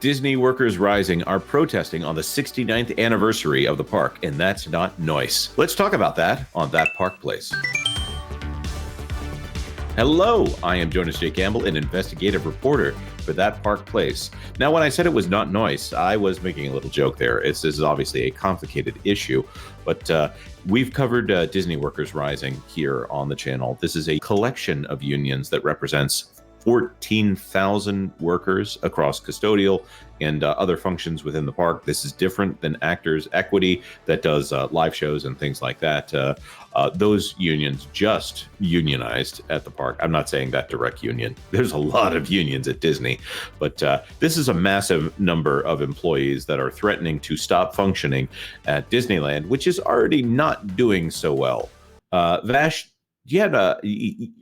Disney workers rising are protesting on the 69th anniversary of the park, and that's not nice. Let's talk about that on That Park Place. Hello, I am Jonas J. Campbell, an investigative reporter for That Park Place. Now, when I said it was not nice, I was making a little joke there. This is obviously a complicated issue, but we've covered Disney workers rising here on the channel. This is a collection of unions that represents 14,000 workers across custodial and other functions within the park. This is different than Actors Equity that does live shows and things like that. Those unions just unionized at the park. I'm not saying that direct union. There's a lot of unions at Disney, but this is a massive number of employees that are threatening to stop functioning at Disneyland, which is already not doing so well. Vash,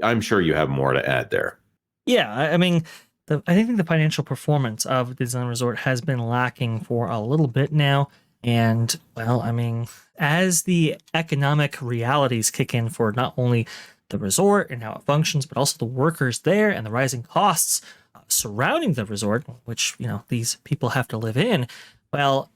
I'm sure you have more to add there. Yeah, I mean, I think the financial performance of Disneyland Resort has been lacking for a little bit now. And, well, I mean, as the economic realities kick in for not only the resort and how it functions, but also the workers there and the rising costs surrounding the resort, which, these people have to live in, well,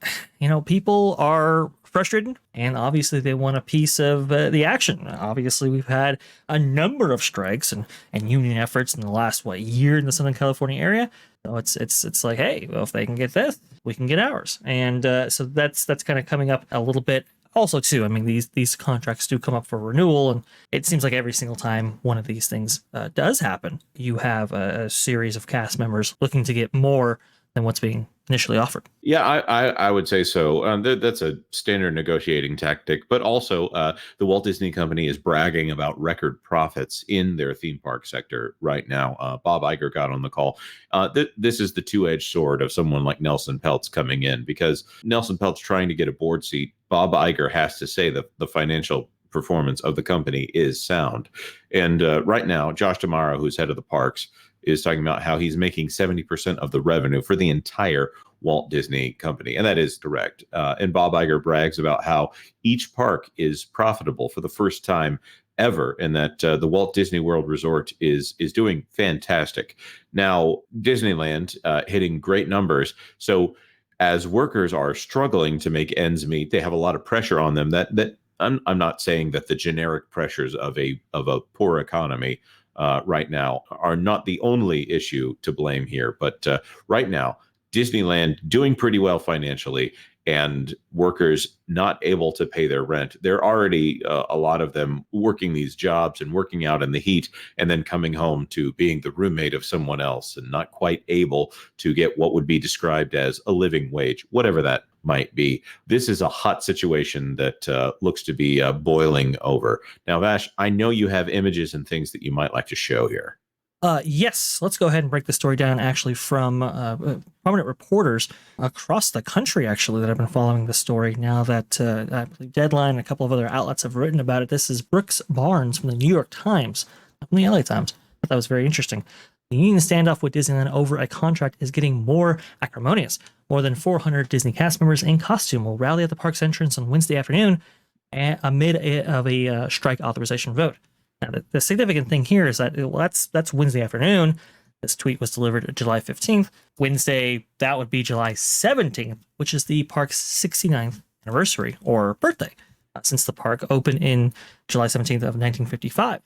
people are frustrated, and obviously they want a piece of the action. Obviously, we've had a number of strikes and union efforts in the last year in the Southern California area. So it's like, hey, well, if they can get this, we can get ours, and so that's kind of coming up a little bit. Also, too, I mean, these contracts do come up for renewal, and it seems like every single time one of these things does happen, you have a series of cast members looking to get more than what's being initially offered. Yeah, I would say so. That's a standard negotiating tactic, but also the Walt Disney Company is bragging about record profits in their theme park sector right now. Bob Iger got on the call. This is the two-edged sword of someone like Nelson Peltz coming in, because Nelson Peltz trying to get a board seat. Bob Iger has to say that the financial performance of the company is sound. And right now, Josh D'Amaro, who's head of the parks, is talking about how he's making 70% of the revenue for the entire Walt Disney Company, and that is direct. And Bob Iger brags about how each park is profitable for the first time ever, and that the Walt Disney World Resort is doing fantastic. Now, Disneyland hitting great numbers. So as workers are struggling to make ends meet, they have a lot of pressure on them. That I'm not saying that the generic pressures of a poor economy right now are not the only issue to blame here, but right now, Disneyland doing pretty well financially and workers not able to pay their rent. They're already a lot of them working these jobs and working out in the heat and then coming home to being the roommate of someone else and not quite able to get what would be described as a living wage, whatever that might be. This is a hot situation that looks to be boiling over. Now, Vash, I know you have images and things that you might like to show here. Yes, let's go ahead and break the story down actually from prominent reporters across the country, actually, that have been following the story now that I believe Deadline and a couple of other outlets have written about it. This is Brooks Barnes from the New York Times, from the LA Times. I thought that was very interesting. The union standoff with Disneyland over a contract is getting more acrimonious. More than 400 Disney cast members in costume will rally at the park's entrance on Wednesday afternoon amid a strike authorization vote. Now, the significant thing here is that that's Wednesday afternoon. This tweet was delivered July 15th. Wednesday, that would be July 17th, which is the park's 69th anniversary or birthday, since the park opened in July 17th of 1955.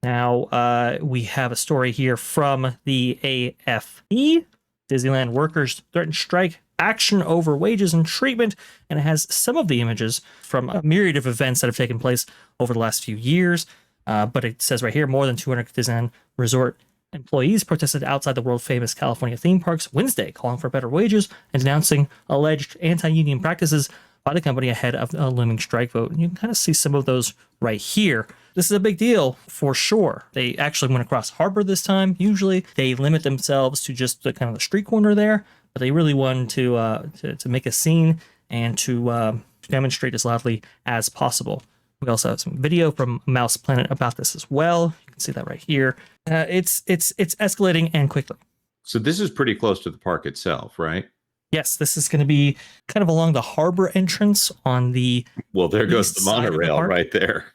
Now, we have a story here from the AFE. Disneyland workers threaten strike action over wages and treatment, and it has some of the images from a myriad of events that have taken place over the last few years. But it says right here, more than 200 Disneyland Resort employees protested outside the world-famous California theme parks Wednesday, calling for better wages and denouncing alleged anti-union practices by the company ahead of a looming strike vote. And you can kind of see some of those right here. This is a big deal for sure. They actually went across harbor this time. Usually they limit themselves to just the kind of the street corner there, but they really wanted to make a scene and to demonstrate as loudly as possible. We also have some video from Mouse Planet about this as well. You can see that right here. It's escalating and quickly. So this is pretty close to the park itself, right? Yes, this is going to be kind of along the harbor entrance on the. Well, there goes the monorail right there.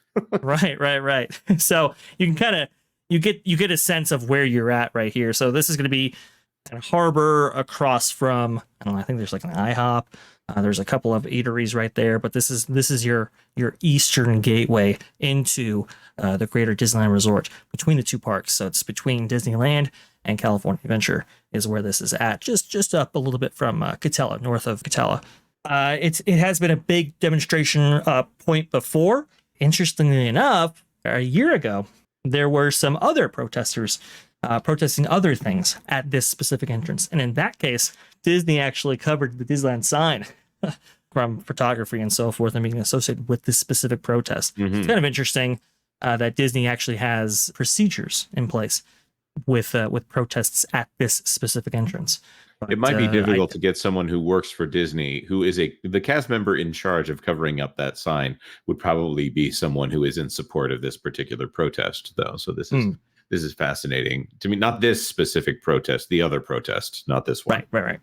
Right. So you can kind of you get a sense of where you're at right here. So this is going to be and harbor across from, I don't know, I think there's like an IHOP. There's a couple of eateries right there, but this is your eastern gateway into the greater Disneyland Resort between the two parks. So it's between Disneyland and California Adventure is where this is at, just up a little bit from Catella, north of Catella. It has been a big demonstration point before. Interestingly enough, a year ago, there were some other protesters protesting other things at this specific entrance. And in that case, Disney actually covered the Disneyland sign from photography and so forth and being associated with this specific protest. Mhm. It's kind of interesting that Disney actually has procedures in place with protests at this specific entrance. But, It might be difficult to get someone who works for Disney, who is the cast member in charge of covering up that sign, would probably be someone who is in support of this particular protest, though. So this is fascinating to me. Not this specific protest, the other protest, not this one. Right.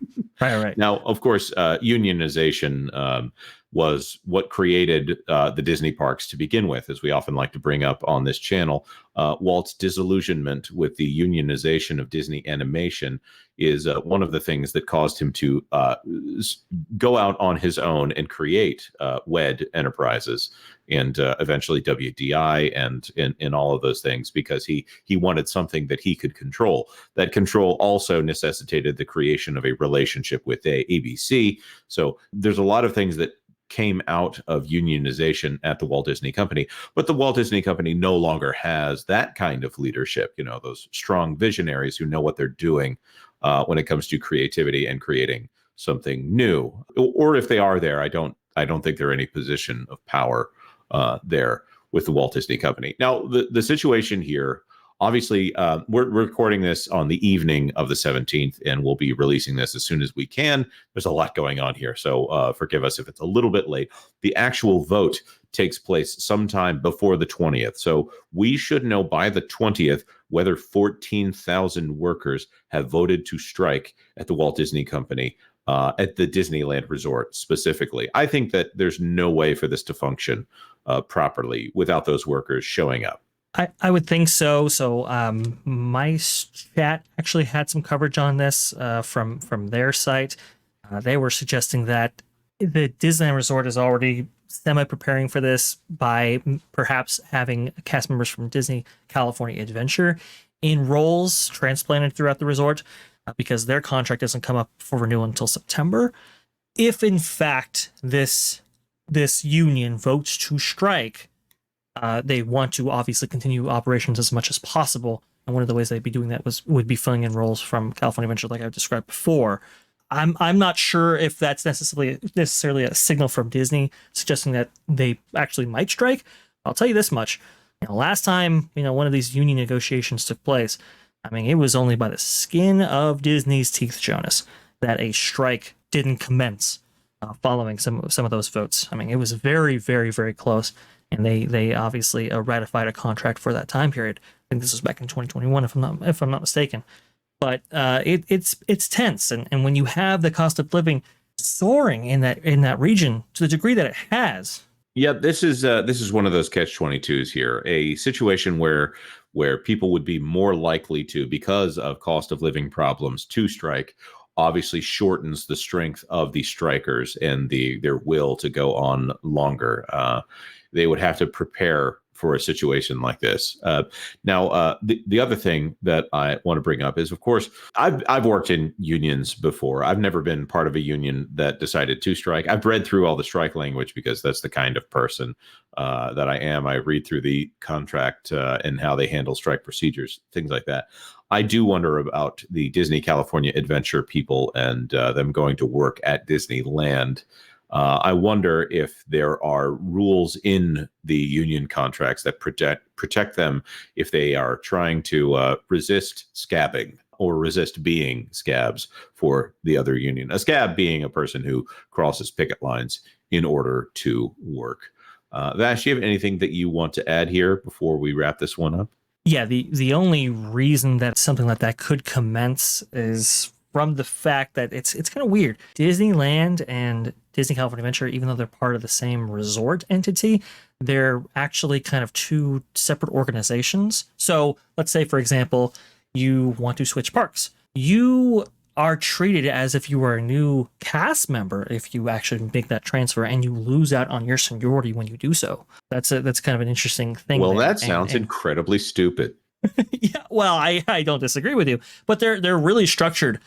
Now, of course, unionization was what created the Disney parks to begin with, as we often like to bring up on this channel. Walt's disillusionment with the unionization of Disney animation is one of the things that caused him to go out on his own and create WED Enterprises and eventually WDI and all of those things, because he wanted something that he could control. That control also necessitated the creation of a relationship with ABC. So there's a lot of things that came out of unionization at the Walt Disney Company, but the Walt Disney Company no longer has that kind of leadership, those strong visionaries who know what they're doing when it comes to creativity and creating something new. Or if they are there, I don't think they're in any position of power there with the Walt Disney Company. Now, the situation here, obviously, we're recording this on the evening of the 17th, and we'll be releasing this as soon as we can. There's a lot going on here, so forgive us if it's a little bit late. The actual vote takes place sometime before the 20th, so we should know by the 20th whether 14,000 workers have voted to strike at the Walt Disney Company, at the Disneyland Resort specifically. I think that there's no way for this to function properly without those workers showing up. I would think so. So my chat actually had some coverage on this from their site. They were suggesting that the Disneyland Resort is already semi-preparing for this by perhaps having cast members from Disney California Adventure in roles transplanted throughout the resort because their contract doesn't come up for renewal until September. If in fact this union votes to strike, they want to obviously continue operations as much as possible. And one of the ways they'd be doing that would be filling in roles from California Adventure, like I've described before. I'm not sure if that's necessarily a signal from Disney suggesting that they actually might strike. I'll tell you this much. Last time, one of these union negotiations took place, it was only by the skin of Disney's teeth, Jonas, that a strike didn't commence following some of those votes. It was very, very, very close. And they obviously ratified a contract for that time period. I think this was back in 2021, if I'm not mistaken. But it's tense, and when you have the cost of living soaring in that region to the degree that it has. Yeah, this is one of those catch-22s here, a situation where people would be more likely to, because of cost of living problems, to strike. Obviously shortens the strength of the strikers and their will to go on longer. They would have to prepare for a situation like this. Now, the other thing that I want to bring up is, of course, I've worked in unions before. I've never been part of a union that decided to strike. I've read through all the strike language because that's the kind of person that I am. I read through the contract and how they handle strike procedures, things like that. I do wonder about the Disney California Adventure people and them going to work at Disneyland. I wonder if there are rules in the union contracts that protect them if they are trying to resist scabbing or resist being scabs for the other union. A scab being a person who crosses picket lines in order to work. Vash, do you have anything that you want to add here before we wrap this one up? Yeah, the only reason that something like that could commence is from the fact that it's kind of weird. Disneyland and Disney California Adventure, even though they're part of the same resort entity, they're actually kind of two separate organizations. So let's say, for example, you want to switch parks. you are treated as if you were a new cast member if you actually make that transfer, and you lose out on your seniority when you do so. That's kind of an interesting thing. Well, there. that sounds incredibly stupid. Yeah, well, I don't disagree with you, but they're really structured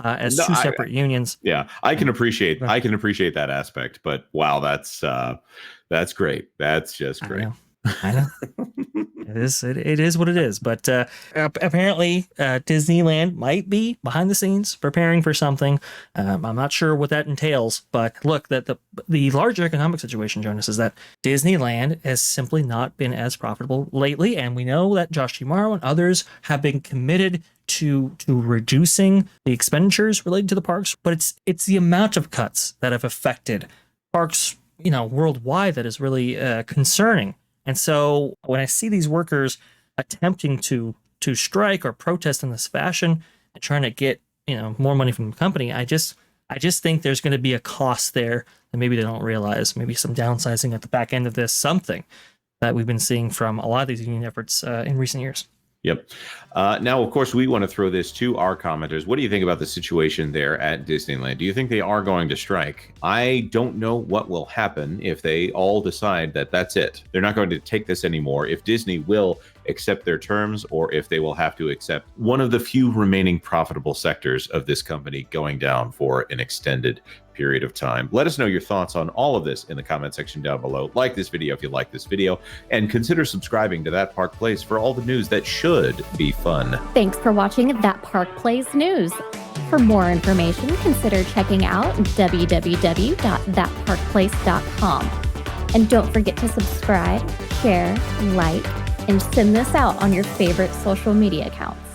as two separate unions. Yeah, I can appreciate that aspect, but wow, that's great. That's just great. I know. It is what it is. But apparently, Disneyland might be behind the scenes preparing for something. I'm not sure what that entails. But look, that the larger economic situation, Jonas, is that Disneyland has simply not been as profitable lately, and we know that Josh Tomorrow and others have been committed to reducing the expenditures related to the parks. But it's the amount of cuts that have affected parks, worldwide, that is really concerning. And so when I see these workers attempting to strike or protest in this fashion and trying to get, more money from the company, I just think there's going to be a cost there that maybe they don't realize. Maybe some downsizing at the back end of this, something that we've been seeing from a lot of these union efforts in recent years. Yep. Now, of course, we want to throw this to our commenters. What do you think about the situation there at Disneyland? Do you think they are going to strike? I don't know what will happen if they all decide that that's it. They're not going to take this anymore. If Disney will accept their terms, or if they will have to accept one of the few remaining profitable sectors of this company going down for an extended period of time. Let us know your thoughts on all of this in the comment section down below. Like this video if you like this video, and consider subscribing to That Park Plays for all the news that should be fun. Thanks for watching That Park Plays News. For more information, consider checking out www.thatparkplace.com. And don't forget to subscribe, share, like, and send this out on your favorite social media accounts.